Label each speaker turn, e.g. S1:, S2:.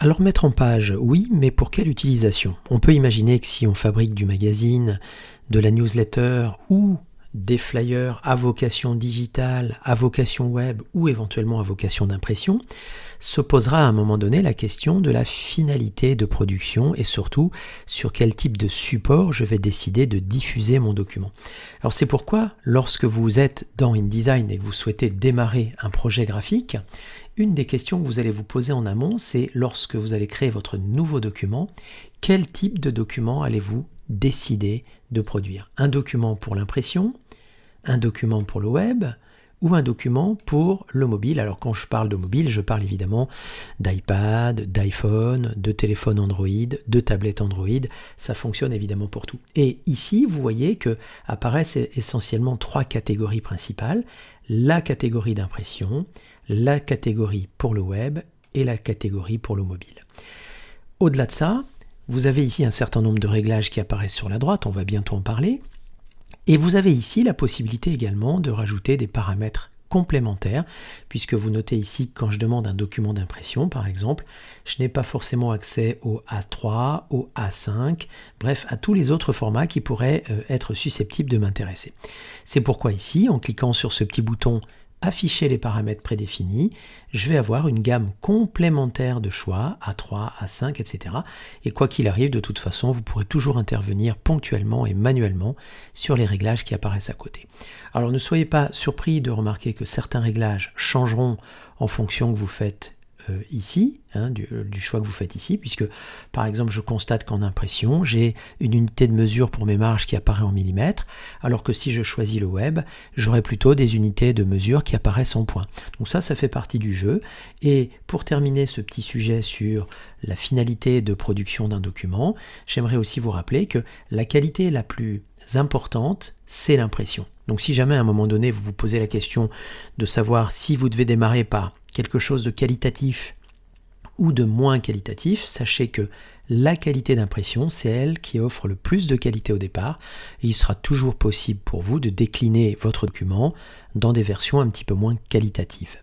S1: Alors mettre en page, oui, mais pour quelle utilisation? On peut imaginer que si on fabrique du magazine, de la newsletter ou des flyers à vocation digitale, à vocation web ou éventuellement à vocation d'impression, se posera à un moment donné la question de la finalité de production et surtout sur quel type de support je vais décider de diffuser mon document. Alors c'est pourquoi lorsque vous êtes dans InDesign et que vous souhaitez démarrer un projet graphique, une des questions que vous allez vous poser en amont, c'est lorsque vous allez créer votre nouveau document, quel type de document allez-vous décider de produire? Un document pour l'impression, un document pour le web ou un document pour le mobile. Alors quand je parle de mobile, je parle évidemment d'iPad, d'iPhone, de téléphone Android, de tablette Android. Ça fonctionne évidemment pour tout. Et ici, vous voyez que apparaissent essentiellement trois catégories principales. La catégorie d'impression, la catégorie pour le web et la catégorie pour le mobile. Au-delà de ça, vous avez ici un certain nombre de réglages qui apparaissent sur la droite, on va bientôt en parler. Et vous avez ici la possibilité également de rajouter des paramètres complémentaires, puisque vous notez ici que quand je demande un document d'impression, par exemple, je n'ai pas forcément accès au A3, au A5, bref, à tous les autres formats qui pourraient être susceptibles de m'intéresser. C'est pourquoi ici, en cliquant sur ce petit bouton afficher les paramètres prédéfinis, je vais avoir une gamme complémentaire de choix, A3, A5, etc. Et quoi qu'il arrive, de toute façon, vous pourrez toujours intervenir ponctuellement et manuellement sur les réglages qui apparaissent à côté. Alors ne soyez pas surpris de remarquer que certains réglages changeront en fonction que vous faites ici, du choix que vous faites ici, puisque par exemple je constate qu'en impression j'ai une unité de mesure pour mes marges qui apparaît en millimètres, alors que si je choisis le web, j'aurai plutôt des unités de mesure qui apparaissent en points. Donc ça fait partie du jeu. Et pour terminer ce petit sujet sur la finalité de production d'un document, j'aimerais aussi vous rappeler que la qualité la plus importante, c'est l'impression. Donc si jamais à un moment donné vous vous posez la question de savoir si vous devez démarrer par quelque chose de qualitatif ou de moins qualitatif, sachez que la qualité d'impression, c'est elle qui offre le plus de qualité au départ, et il sera toujours possible pour vous de décliner votre document dans des versions un petit peu moins qualitatives.